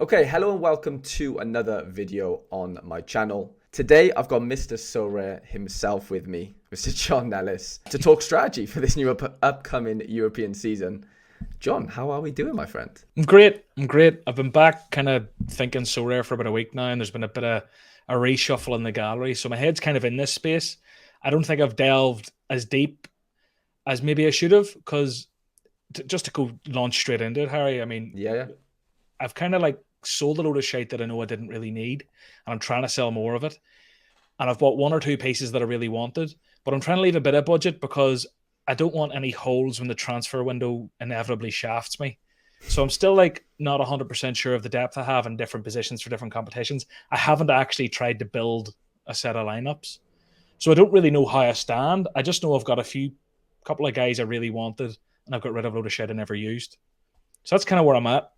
Okay, hello and welcome to another video on my channel. Today I've got Mr. Sorare himself with me, Mr. John Nellis, to talk strategy for this new upcoming European season. John, how are we doing, my friend? I'm great. I'm great. I've been back kind of thinking so rare for about a week now, and there's been a bit of a reshuffle in the gallery. So my head's kind of in this space. I don't think I've delved as deep as maybe I should have, because just to go launch straight into it, Harry, I mean, Yeah, I've kind of like sold a load of shit that I know I didn't really need, and I'm trying to sell more of it. And I've bought one or two pieces that I really wanted, but I'm trying to leave a bit of budget because I don't want any holes when the transfer window inevitably shafts me. So I'm still like not 100% sure of the depth I have in different positions for different competitions. I haven't actually tried to build a set of lineups. So I don't really know how I stand. I just know I've got couple of guys I really wanted, and I've got rid of a load of shit I never used. So that's kind of where I'm at.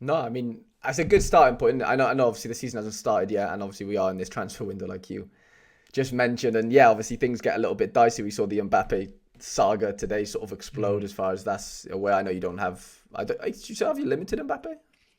no, I mean, that's a good starting point. I know obviously the season hasn't started yet, and obviously we are in this transfer window like you just mentioned. And yeah, obviously things get a little bit dicey. We saw the Mbappe saga today sort of explode as far as that's aware. I know you don't have, do you still have your limited Mbappe? I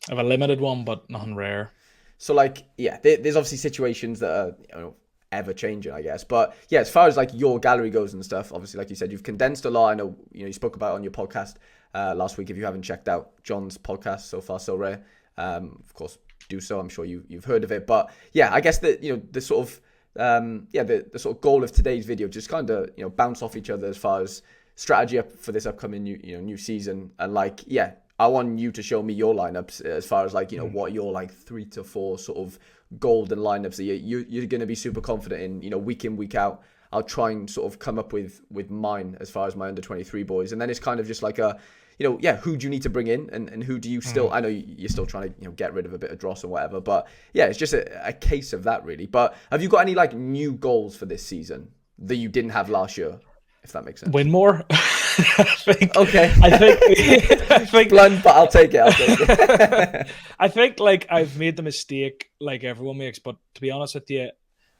have a limited one, but nothing rare. So like, yeah, there's obviously situations that are ever changing, I guess. But yeah, as far as like your gallery goes and stuff, obviously, like you said, you've condensed a lot. I know you spoke about it on your podcast last week. If you haven't checked out John's podcast so far, so rare, of course, do so. I'm sure you've heard of it. But yeah, I guess that the sort of the sort of goal of today's video just kind of bounce off each other as far as strategy up for this upcoming new season. And like, yeah, I want you to show me your lineups as far as like what your like 3 to 4 sort of golden lineups that you're going to be super confident in week in, week out. I'll try and sort of come up with mine as far as my under 23 boys, and then it's kind of just like a who do you need to bring in, and who do you still, I know you're still trying to get rid of a bit of dross or whatever, but yeah, it's just a case of that really. But have you got any like new goals for this season that you didn't have last year, if that makes sense? Win more. I think. Okay. I think. I think. Blunt, but I'll take it. I think like I've made the mistake like everyone makes, but to be honest with you,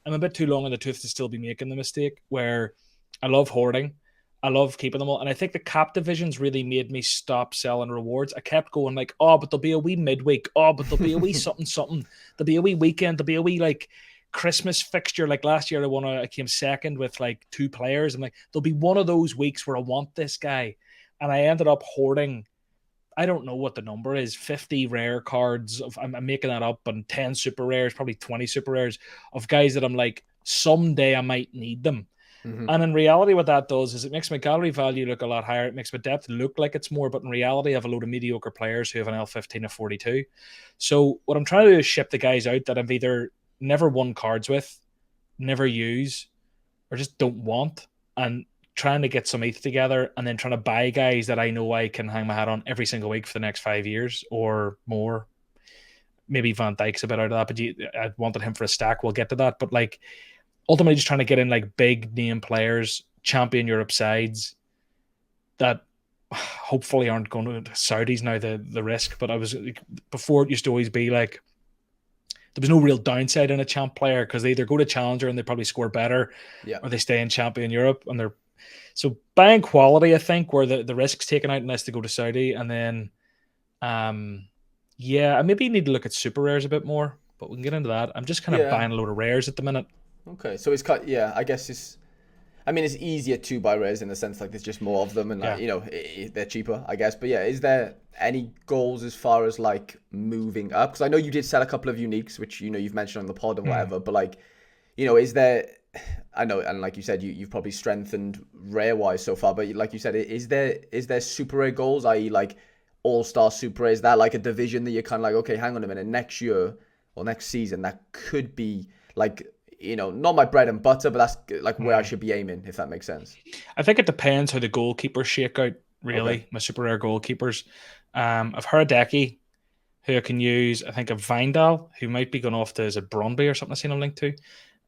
I'm a bit too long in the tooth to still be making the mistake where I love hoarding. I love keeping them all. And I think the cap divisions really made me stop selling rewards. I kept going like, oh, but there'll be a wee midweek. Oh, but there'll be a wee something, something. There'll be a wee weekend. There'll be a wee like Christmas fixture. Like last year, I came second with like 2 players. I'm like, there'll be one of those weeks where I want this guy. And I ended up hoarding, I don't know what the number is, 50 rare cards of, I'm making that up, and 10 super rares, probably 20 super rares of guys that I'm like, someday I might need them. Hmm. And in reality, what that does is it makes my gallery value look a lot higher. It makes my depth look like it's more, but in reality, I have a load of mediocre players who have an L15 of 42. So what I'm trying to do is ship the guys out that I've either never won cards with, never use, or just don't want, and trying to get some ETH together, and then trying to buy guys that I know I can hang my hat on every single week for the next 5 years or more. Maybe Van Dijk's a bit out of that, but I wanted him for a stack. We'll get to that. But like ultimately just trying to get in like big name players, champion Europe sides that hopefully aren't going to Saudis now, the risk. But I was, before, it used to always be like there was no real downside in a champ player because they either go to challenger and they probably score better, Yeah. or they stay in champion Europe. And they're so buying quality, I think, where the risk's taken out unless they go to Saudi. And then yeah, I maybe need to look at super rares a bit more, but we can get into that. I'm just kind of Yeah. buying a load of rares at the minute. Okay. So it's kind. Yeah. I guess it's. I mean, it's easier to buy rares in the sense like there's just more of them, and like Yeah. they're cheaper, I guess. But yeah, is there any goals as far as like moving up? Because I know you did sell a couple of uniques, which you've mentioned on the pod and Mm. whatever. But like, is there? I know, and like you said, you've probably strengthened rare wise so far. But like you said, is there super rare goals? I.e., like all star super rare? Is that like a division that you're kind of like, okay, hang on a minute, next year or next season that could be like not my bread and butter, but that's like where I Mm. should be aiming, if that makes sense. I think it depends how the goalkeepers shake out, Okay. really. My super rare goalkeepers. I've heard Decky, who I can use. I think of Vindal, who might be going off to, is it Brøndby or something I've seen a link to.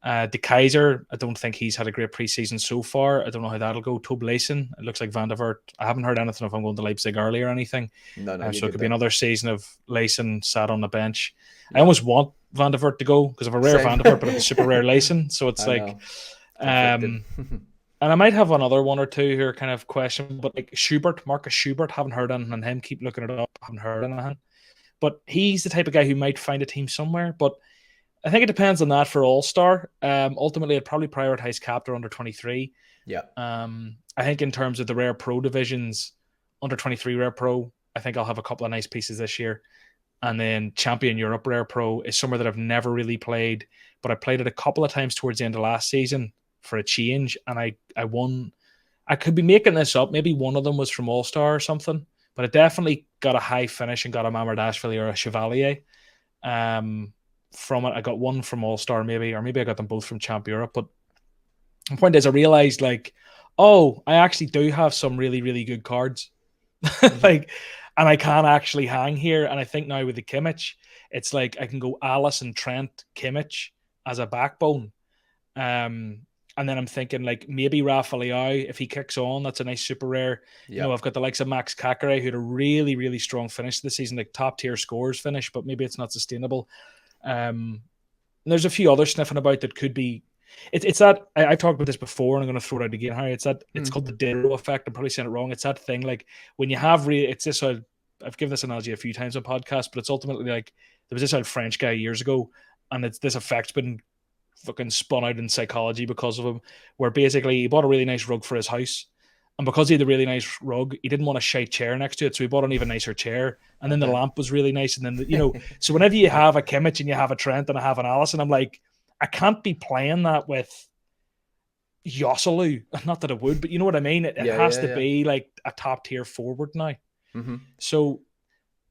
De Kaiser, I don't think he's had a great preseason so far. I don't know how that'll go. Tob Leysen, it looks like Van der Vaart. I haven't heard anything if I'm going to Leipzig early or anything. No, no, you're So it good could be there. another season of Leysen sat on the bench. I Yeah. almost want Van der Vaart to go because of a rare Same. Van der Vaart, but of a super rare Leysen. So it's I like, know. Conflicted. um, and I might have another one or two who are kind of questionable, but like Schubert, Marcus Schubert, haven't heard anything on him. Keep looking it up, haven't heard anything. but he's the type of guy who might find a team somewhere. But I think it depends on that for All-Star. Ultimately, I'd probably prioritize captain under 23. Yeah. I think in terms of the Rare Pro divisions, under 23 Rare Pro, I think I'll have a couple of nice pieces this year. And then Champion Europe Rare Pro is somewhere that I've never really played, but I played it a couple of times towards the end of last season for a change, and I won. I could be making this up. Maybe one of them was from All-Star or something, but I definitely got a high finish and got a Mamardashvili or a Chevalier. From it, I got one from All-Star maybe, or maybe I got them both from Champ Europe. But the point is, I realized I actually do have some really, really good cards. And I can actually hang here. And I think now with the Kimmich, it's like I can go Allison, Trent, Kimmich as a backbone. And then I'm thinking maybe Rafa Leao, if he kicks on, that's a nice super rare. Yep. I've got the likes of Max Kakare, who had a really, really strong finish this season, top tier scores finish, but maybe it's not sustainable. And there's a few others sniffing about that could be. It's that I've talked about this before, and I'm going to throw it out again, Harry. It's called the Ditto effect. I'm probably saying it wrong. It's that thing when you have it's this. I've given this analogy a few times on podcasts, but it's ultimately there was this old French guy years ago, and this effect's been fucking spun out in psychology because of him, where basically he bought a really nice rug for his house, and because he had a really nice rug, he didn't want a shite chair next to it, so he bought an even nicer chair, and then the lamp was really nice, and then so whenever you have a Kimmich and you have a Trent and I have an Allison, I'm like, I can't be playing that with Joselu. Not that it would, but you know what I mean. It has to be a top tier forward now. Mm-hmm. So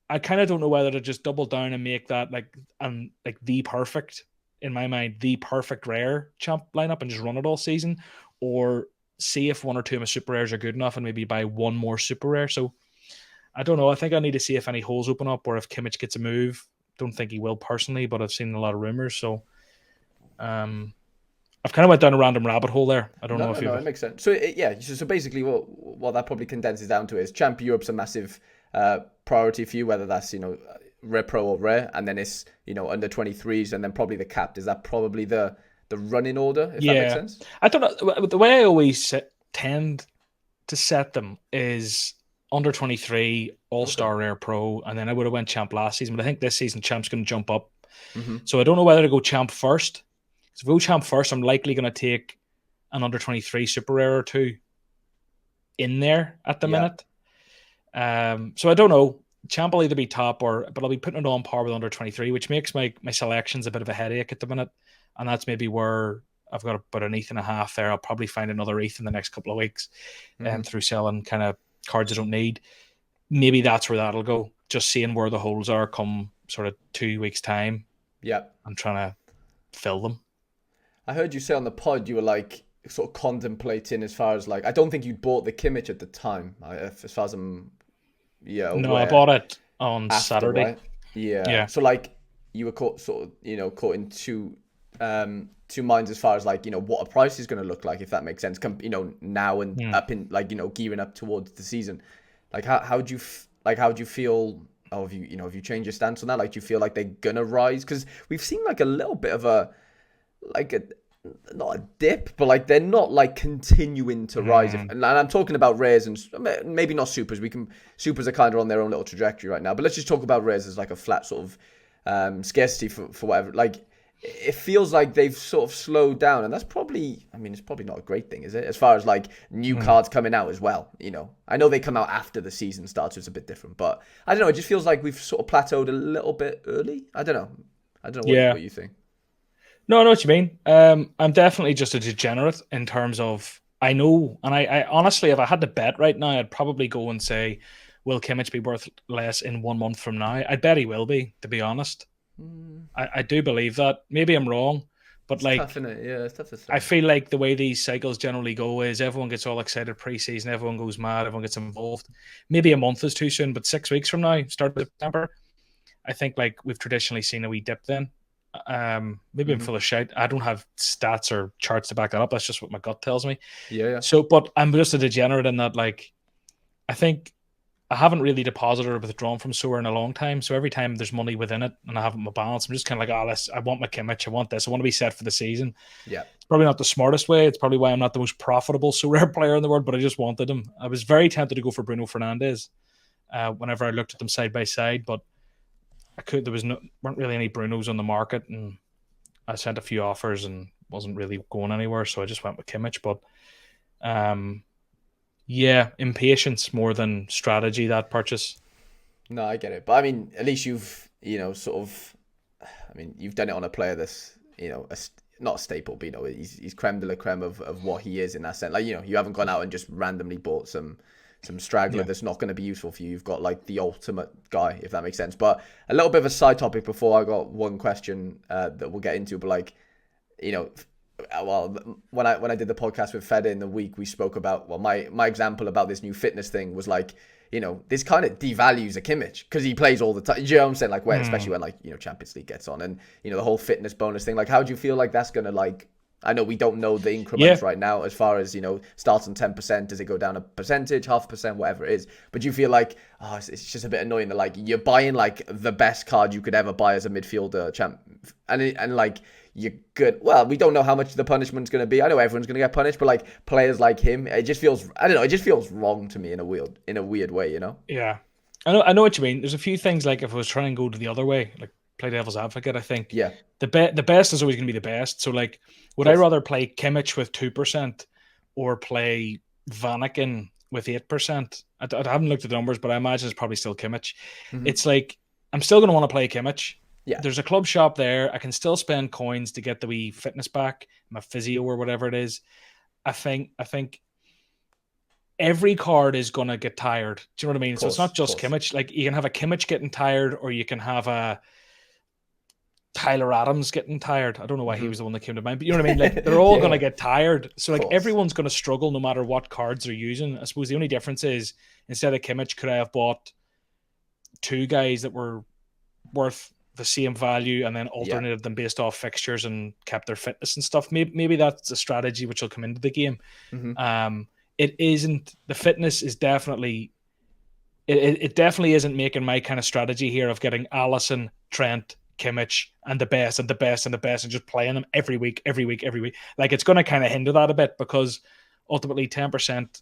I kind of don't know whether to just double down and make that the perfect, in my mind, the perfect rare champ lineup and just run it all season, or see if one or two of my super rares are good enough and maybe buy one more super rare. So I don't know. I think I need to see if any holes open up or if Kimmich gets a move. Don't think he will personally, but I've seen a lot of rumors. So I've kind of went down a random rabbit hole there. I don't know if it makes sense. So so basically what that probably condenses down to is Champ Europe's a massive priority for you, whether that's Rare Pro or Rare, and then it's under 23s, and then probably the capped. Is that probably the running order? If that makes sense. I don't know. The way I always tend to set them is under 23, All-Star, Rare Pro, and then I would have went Champ last season, but I think this season Champ's going to jump up. Mm-hmm. So I don't know whether to go Champ first. So if I go Champ first, I'm likely going to take an under 23 super rare or two in there at the minute. So I don't know. Champ will either be top but I'll be putting it on par with under 23, which makes my selections a bit of a headache at the minute. And that's maybe where I've got about an ETH and a half there. I'll probably find another ETH in the next couple of weeks through selling kind of cards I don't need. Maybe that's where that'll go. Just seeing where the holes are come sort of 2 weeks' time. Yeah. I'm trying to fill them. I heard you say on the pod you were sort of contemplating as far as I don't think you bought the Kimmich at the time. As far as I'm No, I bought it on Saturday. Right? Yeah. So you were caught in two minds as far as what a price is going to look like, if that makes sense. Now and up in gearing up towards the season. How do you feel? Oh, have you changed your stance on that? Do you feel like they're gonna rise? Because we've seen a little bit of a not a dip, but they're not continuing to rise. And I'm talking about rares and maybe not supers. Supers are kind of on their own little trajectory right now. But let's just talk about rares as a flat sort of scarcity for whatever. It feels like they've sort of slowed down, and that's probably, it's probably not a great thing, is it? As far as new cards coming out as well, I know they come out after the season starts, so it's a bit different, but I don't know. It just feels like we've sort of plateaued a little bit early. I don't know what you think. No, I know what you mean. I'm definitely just a degenerate in terms of, I know, and I honestly, if I had to bet right now, I'd probably go and say, will Kimmich be worth less in 1 month from now? I bet he will be, to be honest. I do believe that. Maybe I'm wrong, but it's tough, isn't it? Yeah, it's tough to say. I feel like the way these cycles generally go is everyone gets all excited pre-season, everyone goes mad, everyone gets involved. Maybe a month is too soon, but 6 weeks from now, start of September, I think we've traditionally seen a wee dip then. Maybe I'm full of shit. I don't have stats or charts to back that up. That's just what my gut tells me. Yeah. So, but I'm just a degenerate in that, I think I haven't really deposited or withdrawn from Sorare in a long time. So every time there's money within it and I have my balance, I'm just kind of I want my Kimmich. I want this. I want to be set for the season. Yeah. It's probably not the smartest way. It's probably why I'm not the most profitable Sorare player in the world, but I just wanted him. I was very tempted to go for Bruno Fernandes whenever I looked at them side by side, but there weren't really any Brunos on the market, and I sent a few offers and wasn't really going anywhere, so I just went with Kimmich. But yeah, impatience more than strategy, that purchase. No, I get it. But I mean, at least you've, you've done it on a player that's, not a staple, but, he's creme de la creme of what he is in that sense. Like, you haven't gone out and just randomly bought some straggler that's not going to be useful for you. You've got like the ultimate guy, if that makes sense. But a little bit of a side topic before I got one question that we'll get into, but like, well, when I did the podcast with Fed in the week, we spoke about, well, my example about this new fitness thing was like, this kind of devalues a Kimmich because he plays all the time. You know what I'm saying? Like, especially when like, Champions League gets on, and the whole fitness bonus thing. Like, how do you feel like that's gonna, like? I know we don't know the increments right now as far as, starts on 10%. Does it go down a percentage, 0.5%, whatever it is? But do you feel like, it's just a bit annoying that like you're buying like the best card you could ever buy as a midfielder champ, and like you're good. Well, we don't know how much the punishment's going to be. I know everyone's going to get punished, but like players like him, it just feels, I don't know, it just feels wrong to me in a weird way, Yeah, I know what you mean. There's a few things, like if I was trying to go to the other way, like play devil's advocate, I think the best is always going to be the best. So like, would I rather play Kimmich with 2% or play Vanaken with 8%? I haven't looked at the numbers, but I imagine it's probably still Kimmich. It's like, I'm still going to want to play Kimmich. Yeah. There's a club shop there. I can still spend coins to get the wee fitness back, my physio or whatever it is. I think every card is going to get tired. Do you know what I mean? So it's not just Kimmich. Like, you can have a Kimmich getting tired, or you can have a Tyler Adams getting tired. I don't know why he was the one that came to mind, but you know what I mean? Like, they're all going to get tired. So like, everyone's going to struggle no matter what cards they're using. I suppose the only difference is, instead of Kimmich, could I have bought two guys that were worth the same value and then alternated them based off fixtures and kept their fitness and stuff? Maybe that's a strategy which will come into the game. It isn't, the fitness is definitely, it definitely isn't making my kind of strategy here of getting Alisson, Trent, Kimmich and the best and the best and the best and just playing them every week. Like, it's going to kind of hinder that a bit, because ultimately 10%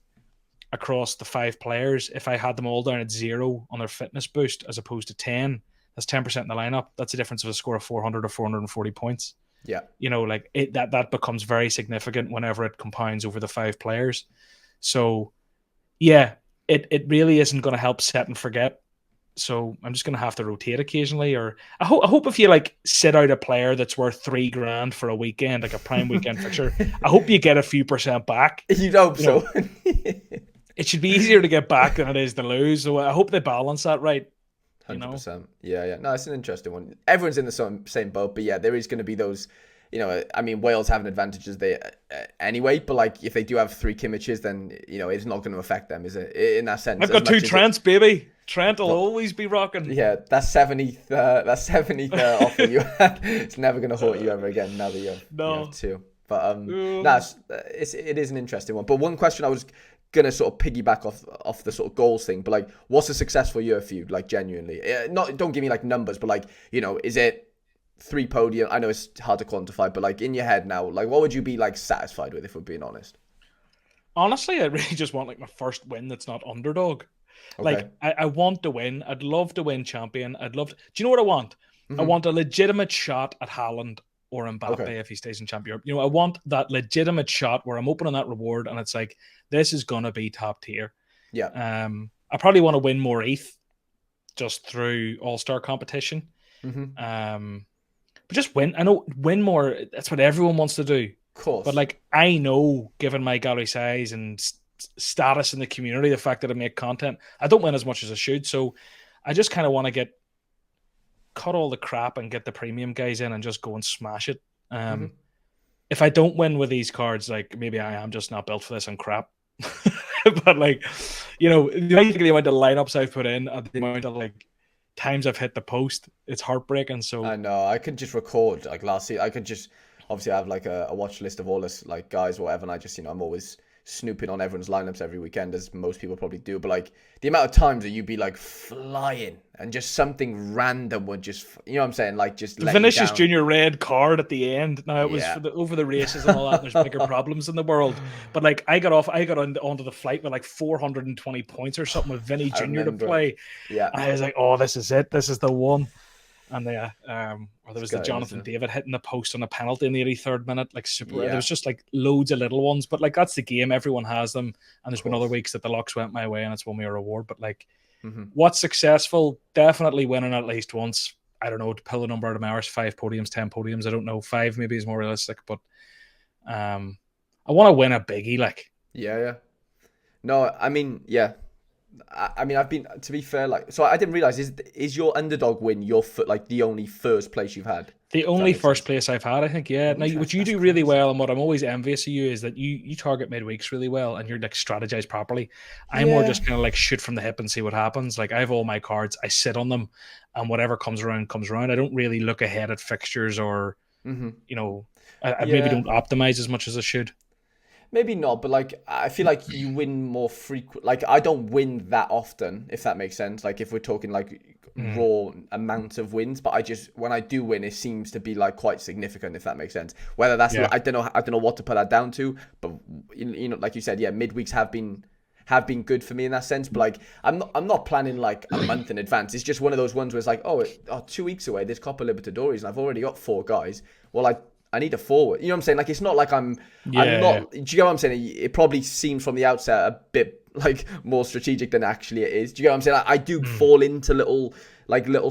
across the 5 players, if I had them all down at 0 on their fitness boost as opposed to 10, that's 10% in the lineup. That's a difference of a score of 400 or 440 points. Yeah. Like that becomes very significant whenever it compounds over the 5 players. So yeah, it really isn't going to help set and forget. So I'm just going to have to rotate occasionally, or I hope if you like sit out a player that's worth $3,000 for a weekend, like a prime weekend fixture, I hope you get a few percent back. You'd hope so. It should be easier to get back than it is to lose. So I hope they balance that right. 100%. Yeah. No, it's an interesting one. Everyone's in the same boat, but yeah, there is going to be those. I mean, Wales have an advantage as they anyway, but like if they do have 3 Kimmiches, then it's not going to affect them, is it? In that sense, I've got 2 Trents, baby. Trent will always be rocking. Yeah, that 70th offer you had, it's never going to haunt you ever again. Now that you have 2, but it is an interesting one. But one question I was gonna sort of piggyback off the sort of goals thing, but like, what's a successful year for you? Like, genuinely, don't give me like numbers, but like, is it 3 podium? I know it's hard to quantify, but like in your head now, like what would you be like satisfied with, if we're being honest? Honestly, I really just want like my first win that's not underdog. Okay. Like I want to win. I'd love to win champion. Do you know what I want? I want a legitimate shot at Haaland or Mbappe if he stays in champion. I want that legitimate shot where I'm opening that reward and it's like, this is gonna be top tier. Yeah. I probably want to win more ETH just through all-star competition. But just win. I know, win more. That's what everyone wants to do. Of course. But like, I know, given my gallery size and status in the community, the fact that I make content, I don't win as much as I should. So I just kind of want to cut all the crap and get the premium guys in and just go and smash it. If I don't win with these cards, like, maybe I am just not built for this and crap. But like, the amount of lineups I've put in, the amount of like times I've hit the post, it's heartbreaking. So I know, I could just record like last year. I could just obviously have like a watch list of all this like guys or whatever, and I just I'm always snooping on everyone's lineups every weekend, as most people probably do. But like the amount of times that you'd be like flying and just something random would just, what I'm saying, like just the Vinicius Junior red card at the end. Now it was over the races and all that. There's bigger problems in the world, but like I got onto the flight with like 420 points or something with Vinny Junior to play. Yeah, and I was like, oh, this is it. This is the one. And or there was the Gutting, Jonathan isn't it? David hitting the post on a penalty in the 83rd minute, like super. There Yeah, was just like loads of little ones, but like that's the game. Everyone has them, and of there's been other course. weeks that the locks went my way, and it's won me a reward. But like, Hmm. what's successful? Definitely winning at least once. I don't know to pull a number out of my arse, 5 podiums, 10 podiums. I don't know. 5 maybe is more realistic, but I want to win a biggie. Like, Yeah, yeah. No, I mean, yeah. I mean, I've been, to be fair, like, so I didn't realize, is your underdog win your like the only first place you've had? the If that only makes first sense. place I've had, I think, yeah. Now, what Interesting. you That's do really crazy. well, and what I'm always envious of you is that you target midweeks really well, and you're like strategize properly. I'm more Yeah. just kind of like shoot from the hip and see what happens. Like I have all my cards, I sit on them, and whatever comes around comes around. I don't really look ahead at fixtures, or Hmm. I maybe Yeah. don't optimize as much as I should. Maybe not, but like I feel like you win more frequent. Like I don't win that often, if that makes sense. Like if we're talking like Mm, raw amount of wins, but I just when I do win, it seems to be like quite significant, if that makes sense. Whether that's yeah, I don't know what to put that down to, but like you said, yeah, midweeks have been good for me in that sense. But like I'm not planning like a month in advance. It's just one of those ones where it's like, 2 weeks away, there's Copa Libertadores, and I've already got 4 guys. Well, I need a forward. You know what I'm saying? Like it's not like I'm yeah, not. Do you get what I'm saying? It probably seems from the outset a bit like more strategic than actually it is. Do you get what I'm saying? I do mm, fall into little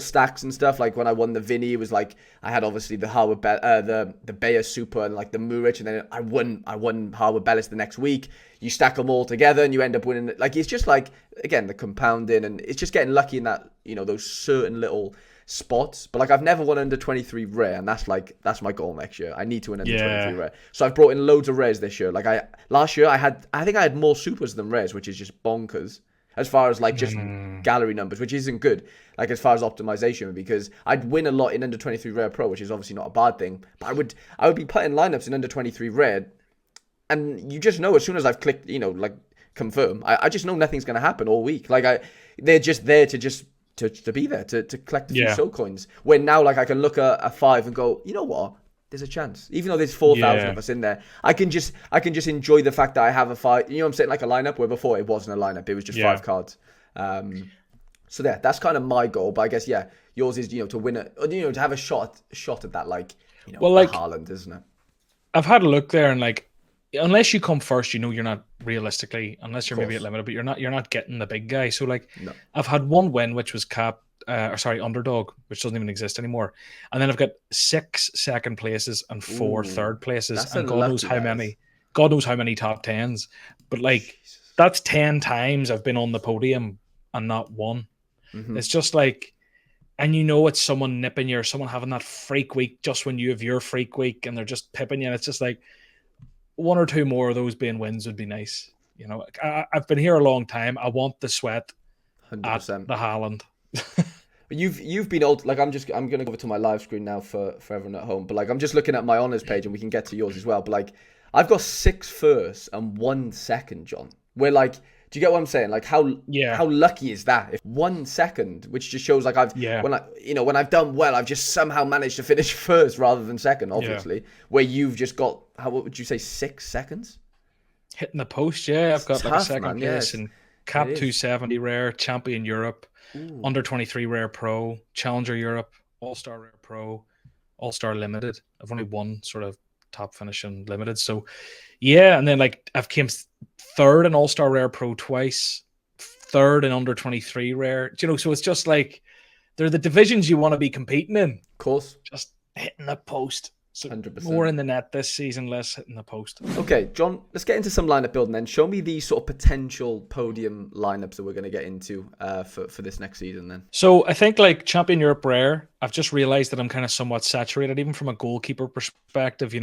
stacks and stuff. Like when I won the Vinny, it was like I had obviously the the Bayer Super and like the Muric, and then I won Harvard Bellis the next week. You stack them all together and you end up winning. Like it's just like again the compounding, and it's just getting lucky in that those certain little spots. But like I've never won under 23 rare, and that's my goal next year. I need to win under 23 yeah. rare. So I've brought in loads of rares this year. Like last year I think I had more supers than rares, which is just bonkers as far as like just Mm, gallery numbers, which isn't good. Like as far as optimization, because I'd win a lot in under 23 rare pro, which is obviously not a bad thing. But I would be putting lineups in under 23 rare, and you just know as soon as I've clicked, like confirm, I just know nothing's gonna happen all week. Like they're just there to be there to collect a few yeah, soul coins. When now like I can look at a 5 and go, you know what? There's a chance. Even though there's 4,000 yeah, of us in there, I can just enjoy the fact that I have a 5. You know what I'm saying? Like a lineup where before it wasn't a lineup, it was just yeah. 5 cards. So yeah, that's kind of my goal. But I guess yeah, yours is to win it, or, to have a shot at that, like Well, a like Haaland, isn't it? I've had a look there, and like unless you come first, you're not realistically, unless Of you're maybe at course, limited, but you're not getting the big guy. So like no. I've had one win, which was cap, or sorry, underdog, which doesn't even exist anymore, and then I've got 6 second places and 4 Ooh, third places, that's and unlucky. That is. God knows how many top tens. But like Jesus. that's 10 times I've been on the podium and not won. Hmm. It's just like. And it's someone nipping you, or someone having that freak week just when you have your freak week, and they're just pipping you. And it's just like, one or two more of those being wins would be nice. I've been here a long time. I want the sweat Hundred at percent. the Haaland. But you've been old. Like I'm gonna go over to my live screen now for everyone at home. But like I'm just looking at my honors page, and we can get to yours as well. But like I've got 6 firsts and 1 second, John. We're like, do you get what I'm saying? Like Yeah, how lucky is that? If 1 second, which just shows like yeah, when I've done well, I've just somehow managed to finish first rather than second. yeah. Obviously, where you've just got what would you say 6 seconds? Hitting the post, yeah. I've It's got like a tough, second man. place Yes, in it Cap is. 270 Rare, Champion Europe, Ooh. Under 23 Rare Pro, Challenger Europe, All Star Rare Pro, All Star Limited. I've only one sort of top finish in Limited. So, yeah. And then like I've came third in All Star Rare Pro twice, third in Under 23 Rare. So it's just like they're the divisions you want to be competing in, Of course, just hitting the post. So 100%. more in the net this season, less hitting the post. Okay, John, let's get into some lineup building then. Show me the sort of potential podium lineups that we're going to get into for this next season then. So I think like Champion Europe Rare, I've just realized that I'm kind of somewhat saturated, even from a goalkeeper perspective.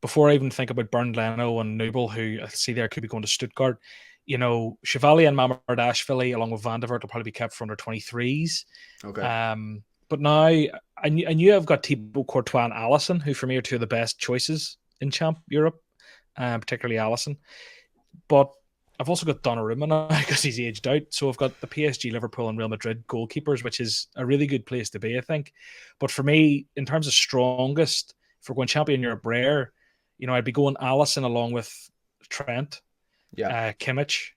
Before I even think about Bernd Leno and Nubel, who I see there could be going to Stuttgart, Chevalier and Mamardashvili along with Van der Vaart will probably be kept for under 23s. Okay. But now I knew I've got Thibaut Courtois and Allison, who for me are two of the best choices in Champ Europe, particularly Allison. But I've also got Donnarumma now because he's aged out. So I've got the PSG, Liverpool, and Real Madrid goalkeepers, which is a really good place to be, I think. But for me, in terms of strongest, if we're going Champion Europe Rare, I'd be going Allison along with Trent, Yeah. Kimmich.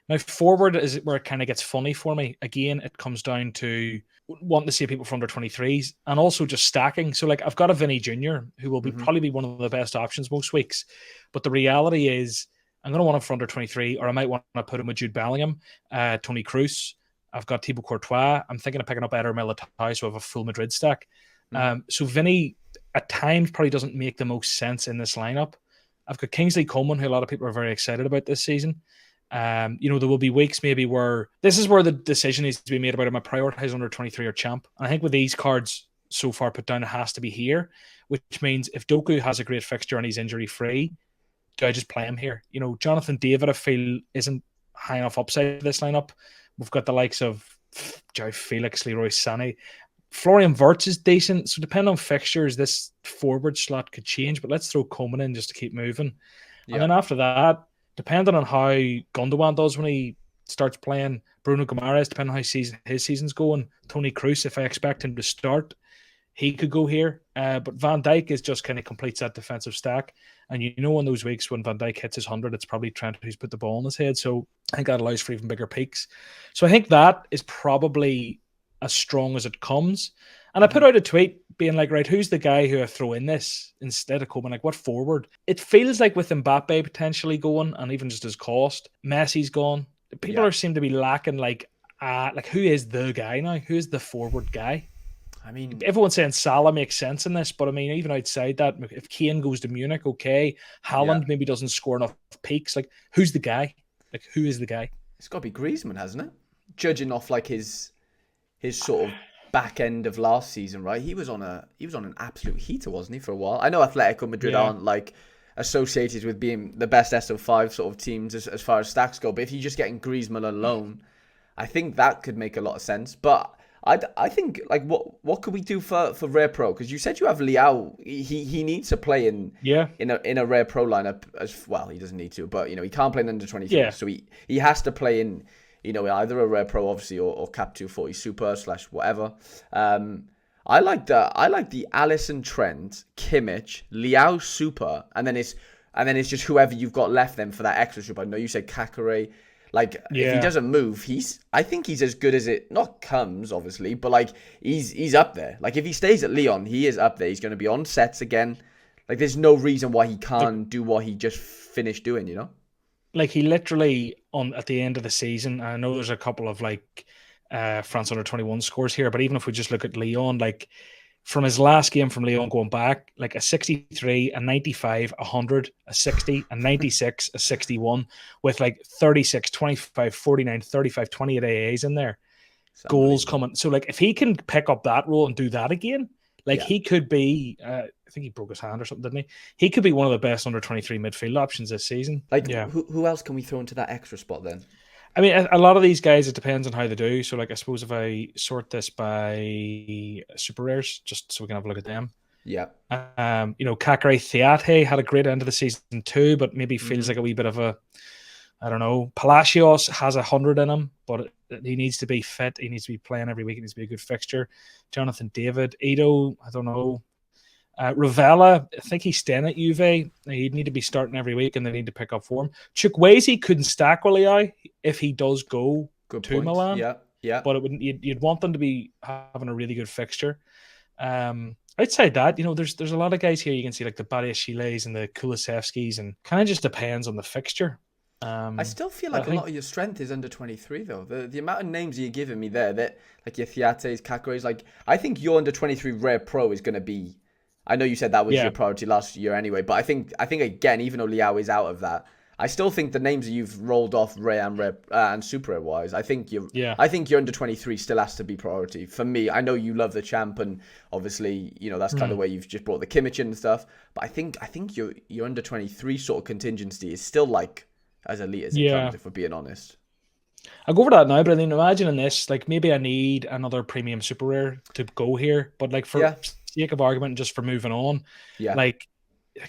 Now, forward is where it kind of gets funny for me. Again, it comes down to wanting to see people from under 23s and also just stacking. So like I've got a Vinny Jr. who will probably be one of the best options most weeks. But the reality is I'm going to want him for under 23, or I might want to put him with Jude Bellingham, Tony Kroos. I've got Thibaut Courtois. I'm thinking of picking up Eder Militao, so I have a full Madrid stack. So Vinny at times probably doesn't make the most sense in this lineup. I've got Kingsley Coman, who a lot of people are very excited about this season. There will be weeks maybe where this is where the decision needs to be made about am I prioritize under 23 or champ. And I think with these cards so far put down, it has to be here, which means if Doku has a great fixture and he's injury free, do I just play him here? Jonathan David, I feel, isn't high enough upside for this lineup. We've got the likes of Joe Felix, Leroy Sané. Florian Wirtz is decent. So depending on fixtures, this forward slot could change, but let's throw Coman in just to keep moving. Yeah. And then after that, depending on how Gundogan does when he starts playing, Bruno Guimaraes, depending on how his season's going, Tony Kroos, if I expect him to start, he could go here. But Van Dijk is just kind of completes that defensive stack. And in those weeks when Van Dijk hits his 100, it's probably Trent who's put the ball in his head. So I think that allows for even bigger peaks. So I think that is probably as strong as it comes. And I put out a tweet being like, right, who's the guy who I throw in this instead of Coman? Like, what forward? It feels like with Mbappe potentially going, and even just his cost, Messi's gone. People seem to be lacking, like who is the guy now? Who is the forward guy? I mean, everyone's saying Salah makes sense in this, but I mean, even outside that, if Kane goes to Munich, okay. Haaland maybe doesn't score enough peaks. Like, who's the guy? Like, who is the guy? It's got to be Griezmann, hasn't it? Judging off like his sort of back end of last season, right? He was on an absolute heater, wasn't he, for a while? I know Atletico Madrid aren't like associated with being the best SO5 sort of teams as far as stacks go, but if you're just getting Griezmann alone, I think that could make a lot of sense. But I think, like, what could we do for Rare Pro? Because you said you have Leao. He needs to play in a Rare Pro lineup as well. He doesn't need to, but he can't play in under 23, so he has to play in either a Rare Pro obviously or Cap 240 Super / whatever. I like the Alisson, Trent, Kimmich, Leao Super, and then it's just whoever you've got left then for that extra super. I know you said Kakare. Like, if he doesn't move, I think he's as good as it not comes, obviously, but like he's up there. Like, if he stays at Lyon, he is up there. He's going to be on sets again. Like, there's no reason why he can't do what he just finished doing, Like, he literally at the end of the season, I know there's a couple of like France under 21 scores here, but even if we just look at Lyon, like from his last game from Lyon going back, like a 63, a 95, 100, a 60, a 96, a 61 with like 36, 25, 49, 35, 28 AAs in there. Goals coming. So like if he can pick up that role and do that again, like he could be, I think he broke his hand or something, didn't he? He could be one of the best under 23 midfield options this season. Like, who else can we throw into that extra spot then? I mean, a lot of these guys, it depends on how they do. So, like, I suppose if I sort this by super rares, just so we can have a look at them. Yeah. Kakare Theate had a great end of the season too, but maybe feels like a wee bit of a, I don't know. Palacios has 100 in him, but he needs to be fit. He needs to be playing every week. It needs to be a good fixture. Jonathan David, Ito, I don't know. Ravella, I think he's staying at Juve. He'd need to be starting every week, and they need to pick up form. Chukwueze couldn't stack Willian if he does go to Milan. Yeah. But you'd want them to be having a really good fixture. Outside that, there's a lot of guys here you can see, like the Badiashile and the Kulusevskis, and kind of just depends on the fixture. I still feel like a lot of your strength is under 23 though. The amount of names you're giving me there, that like your Theates, Kakares, like I think your under 23 Rare Pro is going to be. I know you said that was your priority last year anyway, but I think again, even though Leao is out of that, I still think the names that you've rolled off Rare and Super Rare wise, I think your under 23 still has to be priority for me. I know you love the champ, and obviously that's kind of where you've just brought the Kimmich in and stuff. But I think your under 23 sort of contingency is still like as elite as it comes, if we're being honest. I'll go over that now, but I mean, imagine in this, like maybe I need another premium Super Rare to go here, but like for sake of argument, just for moving on, like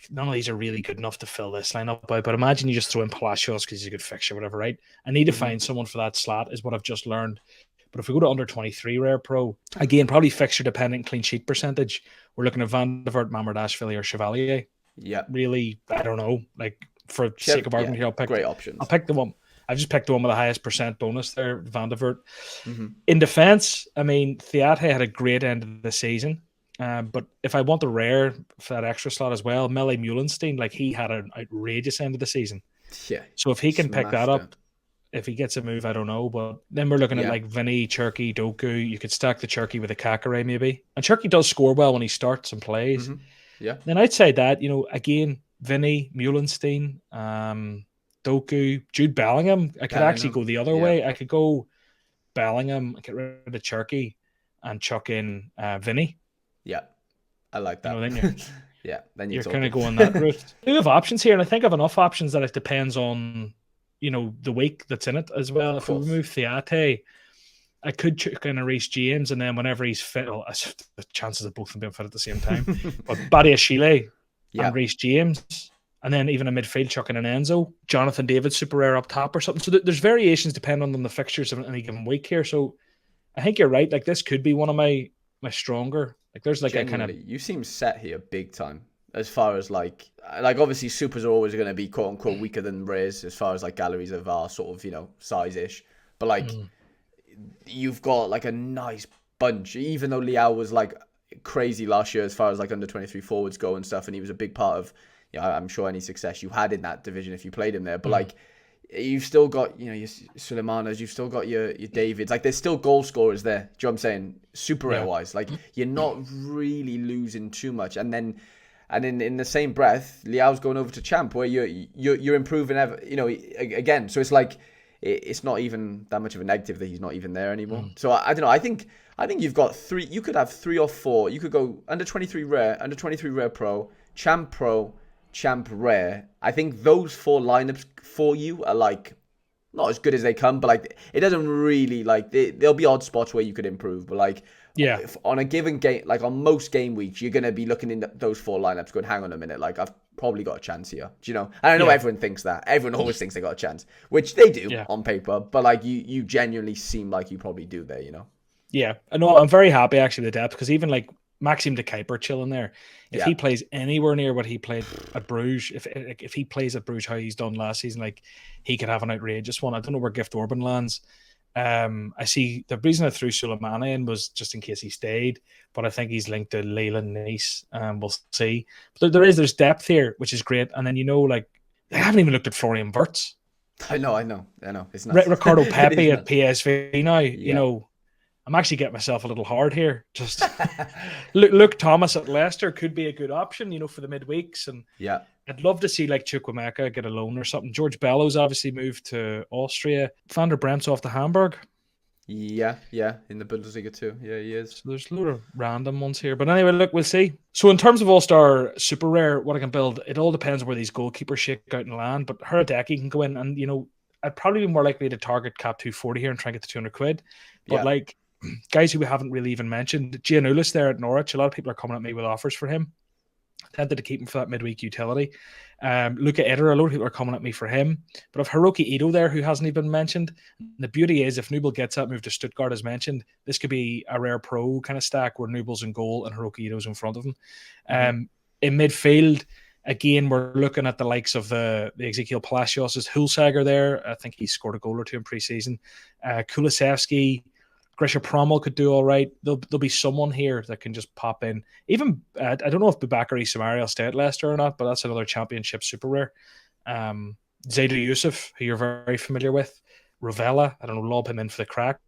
none of these are really good enough to fill this lineup out. But imagine you just throw in Palacios because he's a good fixture, whatever, right? I need to find someone for that slot, is what I've just learned. But if we go to under 23 Rare Pro, again, probably fixture dependent clean sheet percentage, we're looking at Van der Vaart, Mamardashvili, or Chevalier. Yeah. Really, I don't know. Like, for sake of argument here, I'll pick great options. I'll pick the one. I've just picked the one with the highest percent bonus there, Van de Voort. Mm-hmm. In defense, I mean, Theate had a great end of the season. But if I want the rare for that extra slot as well, Melle Meulenstein, like he had an outrageous end of the season. Yeah. So if he can pick that Smashed up, it. if he gets a move, I don't know. But then we're looking at Yeah. like Vinny, Cherky, Doku. You could stack the Cherky with a Kakare maybe. And Cherky does score well when he starts and plays. Mm-hmm. Yeah. Then outside that, again, Vinny, Meulenstein, Doku, Jude Bellingham. I could actually go the other way. I could go Bellingham, get rid of Cherky, and chuck in Vinny. Yeah. I like that. Then you're kind of going that route. We have options here, and I think I have enough options that it depends on the week that's in it as well. If we remove Theate, I could chuck in a Reece James, and then whenever he's fit, the chances of both of them being fit at the same time. But Badiashile and Reece James, and then even a midfield chucking an Enzo, Jonathan David super rare up top or something. So there's variations depending on the fixtures of any given week here. So I think you're right. Like this could be one of my stronger. Like there's like Genuinely, a kind of you seem set here big time as far as like obviously supers are always going to be quote unquote weaker than rares as far as like galleries of our sort of size ish, but like you've got like a nice bunch. Even though Liao was like crazy last year as far as like under 23 forwards go and stuff, and he was a big part of I'm sure any success you had in that division if you played him there, but like you've still got your Suleymanas, you've still got your Davids. Like there's still goal scorers there. Do you know what I'm saying? Super rare wise, like you're not really losing too much. And then in the same breath, Liao's going over to Champ, where you're improving again. So it's like it's not even that much of a negative that he's not even there anymore. So I don't know. I think you've got three. You could have 3 or 4. You could go under 23 rare, under 23 rare pro, Champ rare. I think those 4 lineups for you are like not as good as they come, but like it doesn't really like there'll be odd spots where you could improve, but like on a given game, like on most game weeks, you're gonna be looking in those 4 lineups going, hang on a minute, like I've probably got a chance here. Do you know? And I know everyone thinks that. Everyone always thinks they got a chance, which they do on paper, but like you genuinely seem like you probably do there. Yeah, no, I'm very happy actually with the depth, because even like Maxime de Kuiper chilling there. If he plays anywhere near what he played at Bruges, if he plays at Bruges how he's done last season, like he could have an outrageous one. I don't know where Gift Orban lands. I see the reason I threw Suleimani in was just in case he stayed, but I think he's linked to Leyland Nice. We'll see. But there's depth here, which is great. And then like I haven't even looked at Florian Wirtz. I know. It's nuts. Ricardo Pepe at PSV now. I'm actually getting myself a little hard here. Just Luke Thomas at Leicester could be a good option, for the midweeks. And I'd love to see like Chukwuemeka get a loan or something. George Bellows obviously moved to Austria. Van der Bremt's off to Hamburg. Yeah, in the Bundesliga too. Yeah, he is. So there's a lot of random ones here. But anyway, look, we'll see. So in terms of All-Star Super Rare, what I can build, it all depends where these goalkeepers shake out and land. But Hradecky can go in and, I'd probably be more likely to target cap 240 here and try and get the 200 quid. But like, guys who we haven't really even mentioned, Giannoulis there at Norwich, a lot of people are coming at me with offers for him. Tempted to keep him for that midweek utility. Luca Eder, a lot of people are coming at me for him. But if Hiroki Ito there, who hasn't even been mentioned, the beauty is if Nubel gets that move to Stuttgart as mentioned, this could be a rare pro kind of stack where Nubel's in goal and Hiroki Ito's in front of him. In midfield, again, we're looking at the likes of the Ezekiel Palacios' Hulsager there. I think he scored a goal or two in pre-season. Kulusevski, Grisha Prommel could do all right. There'll be someone here that can just pop in. Even, I don't know if Bubakari Samari will stay at Leicester or not, but that's another championship super rare. Zaidu Yusuf, who you're very familiar with. Rovella, I don't know, lob him in for the crack.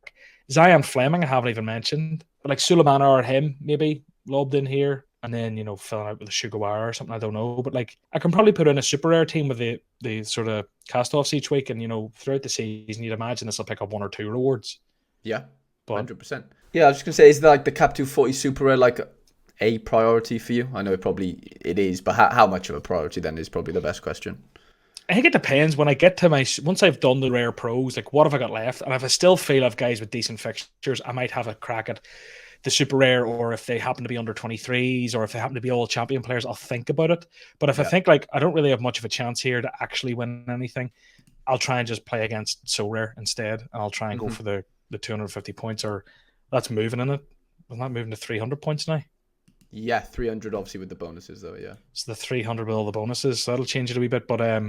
Zion Fleming, I haven't even mentioned. But like Suleimana or him, maybe, lobbed in here. And then, filling out with a Sugawara or something, I don't know. But like, I can probably put in a super rare team with the sort of cast-offs each week. And, throughout the season, you'd imagine this will pick up 1 or 2 rewards. Yeah. 100%. Yeah, I was just gonna say, is like the Cap 240 Super Rare like a priority for you? I know it is, but how much of a priority then is probably the best question. I think it depends. When I get to once I've done the rare pros, like what have I got left? And if I still feel I've guys with decent fixtures, I might have a crack at the super rare, or if they happen to be under 23s, or if they happen to be all champion players, I'll think about it. But if I think like I don't really have much of a chance here to actually win anything, I'll try and just play against so rare instead, and I'll try and go for the 250 points, or that's moving in it. Wasn't that moving to 300 points now? Yeah, 300 obviously with the bonuses though, yeah. It's the 300 with all the bonuses, so that'll change it a wee bit. But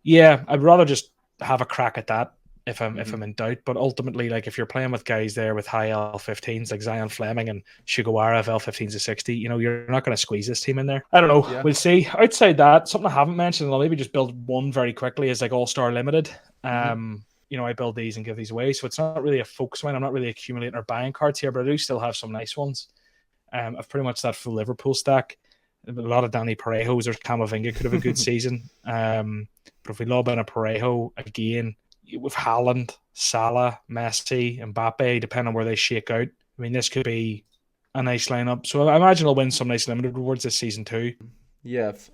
yeah, I'd rather just have a crack at that if I'm in doubt. But ultimately, like if you're playing with guys there with high L15s like Zion Fleming and Sugawara of L15s to 60, you're not going to squeeze this team in there. I don't know. Yeah. We'll see. Outside that, something I haven't mentioned, and I'll maybe just build one very quickly, is like All-Star Limited. I build these and give these away, so it's not really a focus one. I'm not really accumulating or buying cards here, but I do still have some nice ones. I've pretty much that full Liverpool stack. A lot of Danny Parejos or Camavinga could have a good season. But if we lob in a Parejo again, with Haaland, Salah, Messi, Mbappe, depending on where they shake out, I mean, this could be a nice lineup. So I imagine I'll win some nice limited rewards this season too. Yeah, I've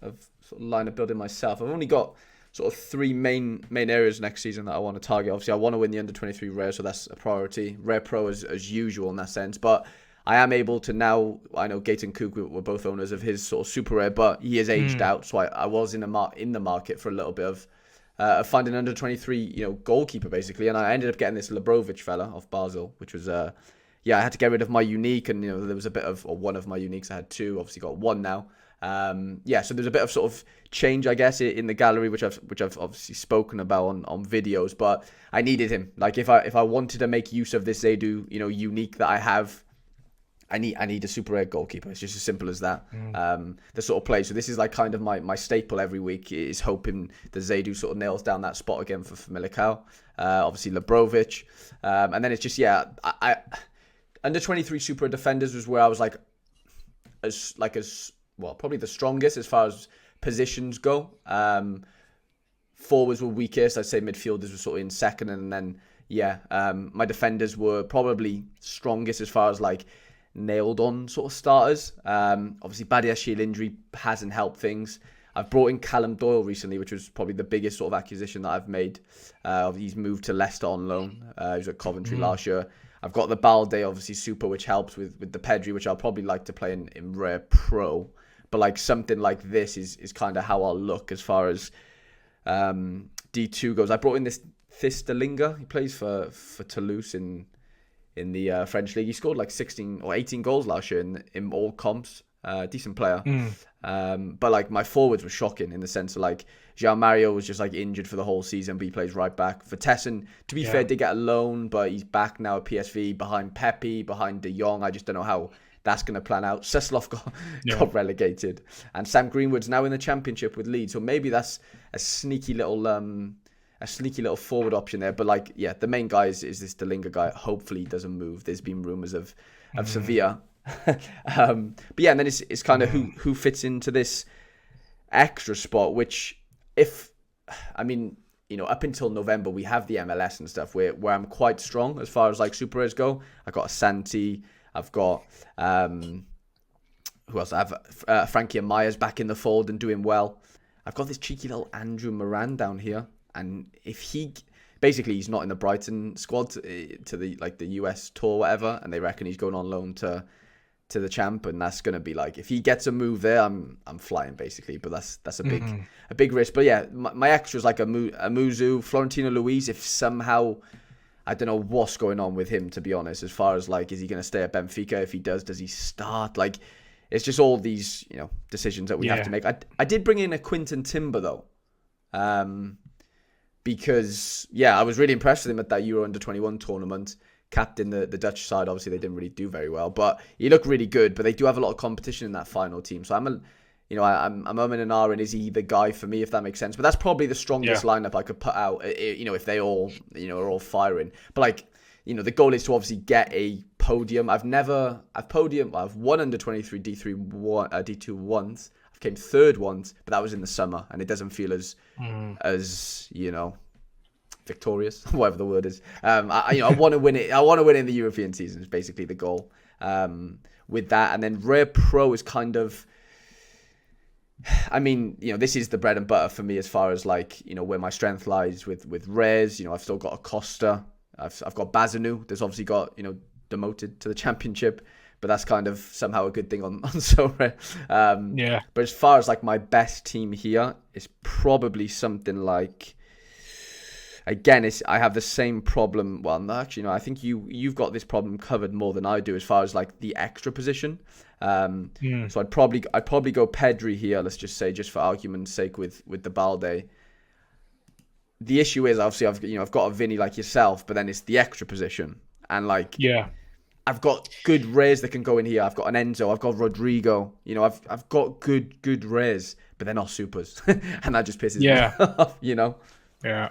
sort of lineup building myself. I've only got sort of three main areas next season that I want to target. Obviously, I want to win the under-23 Rare, so that's a priority. Rare Pro as usual in that sense, but I am able to now. I know Gate and Cook were both owners of his sort of super rare, but he is aged out, so I was in the market for a little bit of finding under 23 goalkeeper basically, and I ended up getting this Lebrovic fella off Basel, which was I had to get rid of my unique, and there was a bit of, or one of my uniques. I had two, obviously got one now. So there's a bit of sort of change, I guess, in the gallery, which I've obviously spoken about on videos, but I needed him. Like if I wanted to make use of this Zaidu unique that I have, I need a super rare goalkeeper. It's just as simple as that. The sort of play. So this is like kind of my staple every week, is hoping that Zaidu sort of nails down that spot again for Militao. Obviously Lebrovic. And then it's just, I under 23 super defenders was where I was like as well, probably the strongest as far as positions go. Forwards were weakest. I'd say midfielders were sort of in second, and then my defenders were probably strongest as far as like nailed on sort of starters. Obviously Badiashile injury hasn't helped things. I've brought in Callum Doyle recently, which was probably the biggest sort of acquisition that I've made. He's moved to Leicester on loan. He was at Coventry last year. I've got the Balde, obviously super, which helps with the Pedri, which I'll probably like to play in Rare Pro. But like something like this is kind of how I'll look as far as D2 goes. I brought in this Thistelinga. He plays for Toulouse in the French league. He scored like 16 or 18 goals last year in all comps. Decent player. But like my forwards were shocking in the sense of like Jean Mario was just like injured for the whole season, but he plays right back. Vertessen, to be fair, did get a loan, but he's back now at PSV behind Pepe, behind De Jong. I just don't know how that's going to plan out. Suslov got relegated, and Sam Greenwood's now in the Championship with Leeds. So maybe that's a sneaky little forward option there. But like, the main guy is this Delinga guy. Hopefully he doesn't move. There's been rumours of Sevilla. But and then it's kind of who fits into this extra spot, which up until November we have the MLS and stuff where I'm quite strong as far as like super rares go. I've got Asante, I've got who else? I have Frankie Amaya's back in the fold and doing well. I've got this cheeky little Andrew Moran down here, and if he's not in the Brighton squad to the US tour or whatever, and they reckon he's going on loan to the champ, and that's going to be like, if he gets a move there, I'm flying basically. But that's a big risk. But my extra is like a Muzu, Florentino Luis. If somehow, I don't know what's going on with him, to be honest, as far as like, is he going to stay at Benfica? If he does he start? Like, it's just all these decisions that we have to make. I did bring in a Quinton Timber though, because I was really impressed with him at that Euro Under-21 tournament. Captain the Dutch side. Obviously they didn't really do very well, but he looked really good. But they do have a lot of competition in that final team, so I'm umming and ahhing, is he the guy for me, if that makes sense? But that's probably the strongest lineup I could put out, if they all are all firing. But like, the goal is to obviously get a podium. I've won under 23 D2 once. I've came third once, but that was in the summer, and it doesn't feel as victorious, whatever the word is. I want to win it. I want to win it in the European season is basically the goal. With that, and then Rare Pro is kind of, this is the bread and butter for me as far as like, where my strength lies with rares. I've still got Acosta. I've got Bazanu. There's obviously got, demoted to the Championship, but that's kind of somehow a good thing on so rare. But as far as like my best team here is probably something like, again, I have the same problem. Well, no, actually, no. I think you've got this problem covered more than I do as far as like the extra position. So I'd probably go Pedri here. Let's just say, just for argument's sake, with the Balde. the issue is obviously I've got a Vinny like yourself, but then it's the extra position, and like I've got good rays that can go in here. I've got an Enzo. I've got Rodrigo. I've got good rays, but they're not supers, and that just pisses me off. Yeah.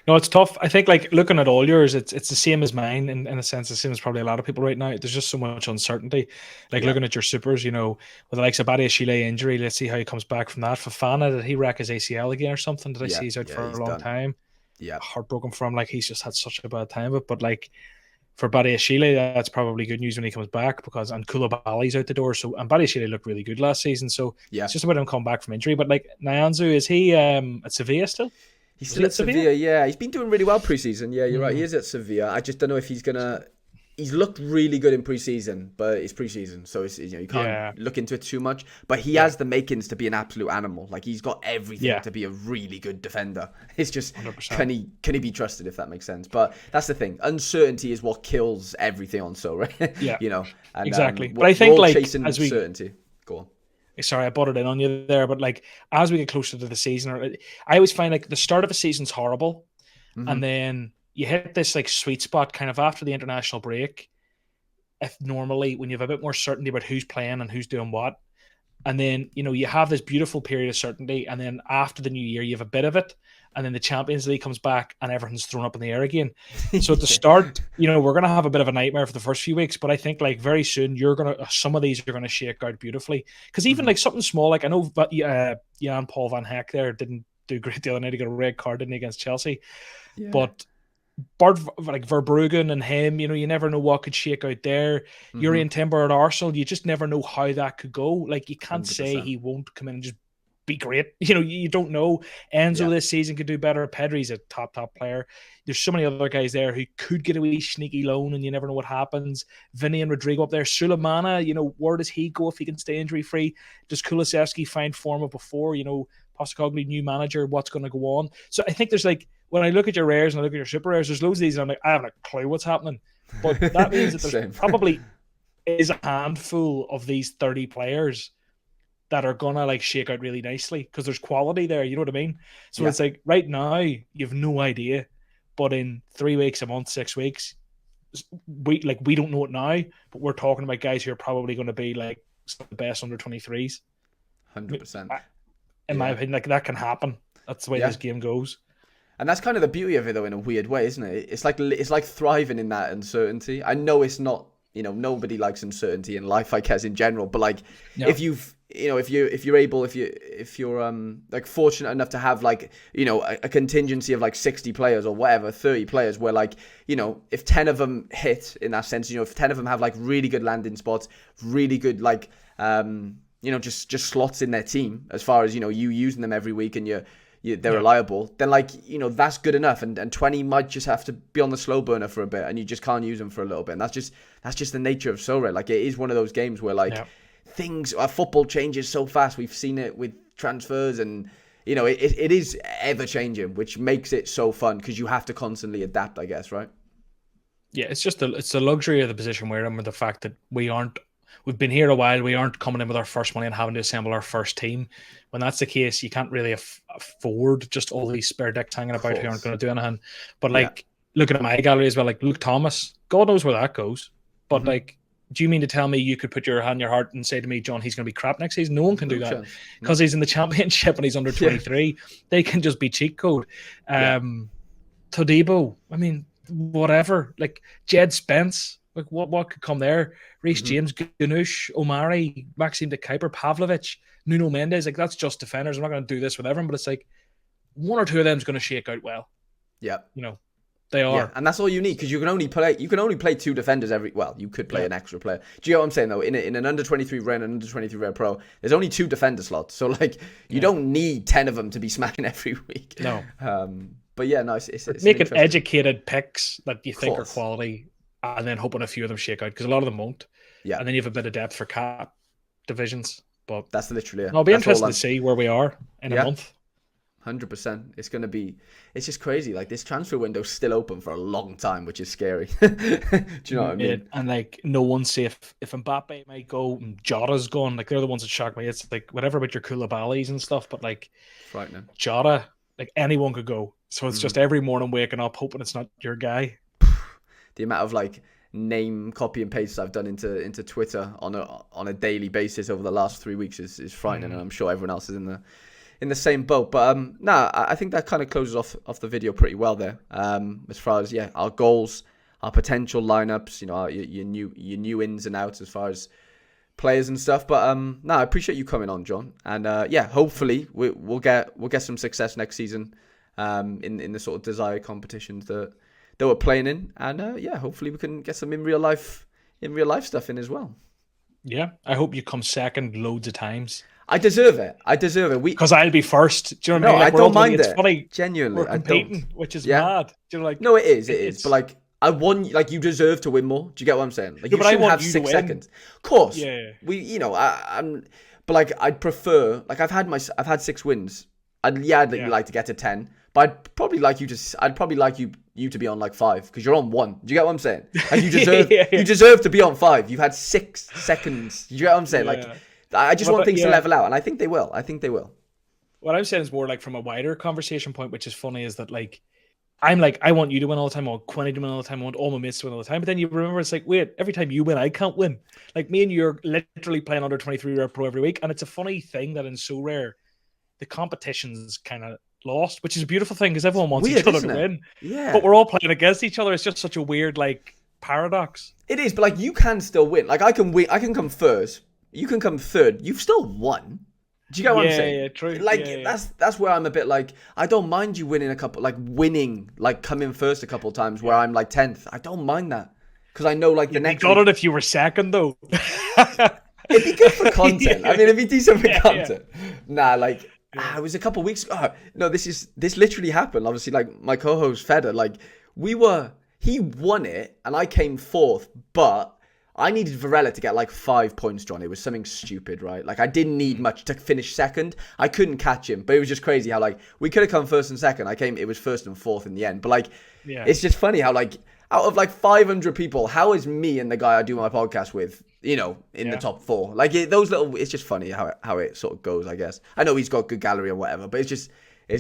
No, it's tough. I think like looking at all yours, it's the same as mine in a sense. The same as probably a lot of people right now. There's just so much uncertainty. Like looking at your supers, with the likes of Badiashile injury, let's see how he comes back from that. Fofana, did he wreck his ACL again or something? Did I see he's out for a long time? Yeah, heartbroken for him. Like he's just had such a bad time of it. But like for Badiashile, that's probably good news when he comes back and Koulibaly's out the door. So and Badiashile looked really good last season. So it's just about him coming back from injury. But like Nyanzu, is he at Sevilla still? He's still at Sevilla, yeah. He's been doing really well preseason. Yeah, you're right. He is at Sevilla. I just don't know if he's gonna. He's looked really good in preseason, but it's preseason, so it's you can't look into it too much. But he has the makings to be an absolute animal. Like he's got everything to be a really good defender. It's just 100%. Can he be trusted, if that makes sense? But that's the thing. Uncertainty is what kills everything on Sorare. Yeah, and, exactly. But I think like chasing certainty. Go on. Sorry, I butted in on you there, but like as we get closer to the season, I always find like the start of a season's horrible, and then you hit this like sweet spot kind of after the international break. If normally when you have a bit more certainty about who's playing and who's doing what, and then you have this beautiful period of certainty, and then after the new year you have a bit of it, and then the Champions League comes back and everything's thrown up in the air again. So at the start, we're gonna have a bit of a nightmare for the first few weeks, but I think like very soon some of these are gonna shake out beautifully. Because even like something small, like I know Jan Paul van Heck there didn't do great the other night. He got a red card, didn't he, against Chelsea? Yeah. But Bart, like Verbruggen and him, you never know what could shake out there. Urian Timber at Arsenal, you just never know how that could go. Like you can't 100%. Say he won't come in and just be great. You don't know. Enzo this season could do better. Pedri's a top player. There's so many other guys there who could get a wee sneaky loan, and you never know what happens. Vinny and Rodrigo up there. Sulemana, where does he go if he can stay injury free? Does Kulusevski find form of before? Postecoglou, new manager, what's going to go on? So I think there's like, when I look at your rares and I look at your super rares, there's loads of these, and I'm like, I haven't a clue what's happening. But that means that there's probably is a handful of these 30 players that are gonna like shake out really nicely because there's quality there. You know what I mean? So it's like right now you've no idea, but in 3 weeks, a month, 6 weeks, we don't know it now, but we're talking about guys who are probably going to be like some of the best under 23s. 100%. In my opinion, like that can happen. That's the way this game goes. And that's kind of the beauty of it, though, in a weird way, isn't it? It's like thriving in that uncertainty. I know it's not, nobody likes uncertainty in life, I guess, in general. But like, if you're like fortunate enough to have like, a contingency of like 60 players or whatever, 30 players, where like, if 10 of them hit in that sense, if 10 of them have like really good landing spots, really good like, just slots in their team, as far as you using them every week and they're reliable, then like that's good enough, and 20 might just have to be on the slow burner for a bit, and you just can't use them for a little bit, and that's just the nature of Sorare. Like it is one of those games where like football changes so fast. We've seen it with transfers, and it is ever changing, which makes it so fun because you have to constantly adapt, I guess, right? Yeah, it's the luxury of the position we're in, with the fact that we've been here a while. We aren't coming in with our first money and having to assemble our first team. When that's the case, you can't really afford just all these spare dicks hanging about who aren't going to do anything. But like looking at my gallery as well, like Luke Thomas, God knows where that goes. But like, do you mean to tell me you could put your hand on your heart and say to me, John, he's going to be crap next season? No one can do that because he's in the championship and he's under 23. They can just be cheat code. Todibo, I mean, whatever. Like Jed Spence. Like what could come there? Reece James, Ganush, Omari, Maxime de Kuiper, Pavlovic, Nuno Mendes. Like that's just defenders. I'm not going to do this with everyone, but it's like one or two of them is going to shake out well. Yeah, they are, and that's all you need because you can only play two defenders every. Well, you could play an extra player. Do you know what I'm saying though? In an under 23 rare and an under 23 rare pro, there's only two defender slots, so like you don't need 10 of them to be smacking every week. No, but yeah, no, it's making educated picks that you think are quality. And then hoping a few of them shake out because a lot of them won't. Yeah. And then you have a bit of depth for cap divisions. But that's literally it. I'll be interested to see where we are in a month. 100%. It's just crazy. Like this transfer window's still open for a long time, which is scary. Do you know what I mean? And like no one's safe. If Mbappe might go and Jota's gone, like they're the ones that shock me. It's like whatever about your Koulibalys and stuff, but like frightening. Jota, like anyone could go. So it's just every morning waking up hoping it's not your guy. The amount of like name copy and paste I've done into Twitter on a daily basis over the last 3 weeks is frightening, and I'm sure everyone else is in the same boat. But I think that kind of closes off the video pretty well there. As far as our goals, our potential lineups, your new ins and outs as far as players and stuff. But I appreciate you coming on, John. And hopefully we'll get some success next season in the sort of desired competitions that we're playing in. And hopefully we can get some in real life stuff in as well. Yeah, I hope you come second loads of times. I deserve it. Because I'll be first. Do you know what I mean? I don't mind it. It's funny. Genuinely, we're competing, which is mad. Do you know, no, it is. But like, I won. Like, you deserve to win more. Do you get what I'm saying? Like, you shouldn't have 6 seconds. Of course. Yeah. I'm. But like, I'd prefer. Like, I've had 6 wins. I'd like to get to 10. But I'd probably like you to be on like 5 because you're on 1. Do you get what I'm saying? Like, you deserve. You deserve to be on 5. You've had 6 seconds. Do you get what I'm saying? Like. I just want things to level out, and I think they will. What I'm saying is more like from a wider conversation point, which is funny, is that like I'm like, I want you to win all the time, I want Quinny to win all the time, I want all my mates to win all the time. But then you remember it's like, wait, every time you win, I can't win. Like me and you're literally playing under 23 Rare Pro every week, and it's a funny thing that in So Rare, the competition's kind of lost, which is a beautiful thing because everyone wants each other to win. Yeah. But we're all playing against each other. It's just such a weird like paradox. It is, but like you can still win. Like I can win. I can come first. You can come third. You've still won. Do you get what I'm saying? Yeah, true. Like that's where I'm a bit like, I don't mind you winning coming first a couple of times where I'm like 10th. I don't mind that because I know like the next. You got it if you were second though. It'd be good for content. I mean, it'd be decent for content. Nah, like it was a couple of weeks. No, this literally happened. Obviously, like my co-host Feder, like he won it and I came 4th, but I needed Varela to get like 5 points, John. It was something stupid, right? Like I didn't need much to finish second. I couldn't catch him, but it was just crazy how like we could have come 1st and 2nd. It was 1st and 4th in the end. But like, it's just funny how like out of like 500 people, how is me and the guy I do my podcast with, in the top 4? Like it's just funny how it sort of goes, I guess. I know he's got good gallery or whatever, but it's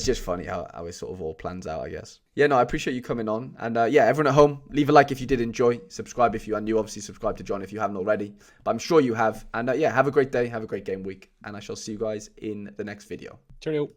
just funny how it sort of all plans out, I guess. Yeah, no, I appreciate you coming on. And everyone at home, leave a like if you did enjoy. Subscribe if you are new. Obviously, subscribe to John if you haven't already. But I'm sure you have. And have a great day. Have a great game week. And I shall see you guys in the next video. Cheerio.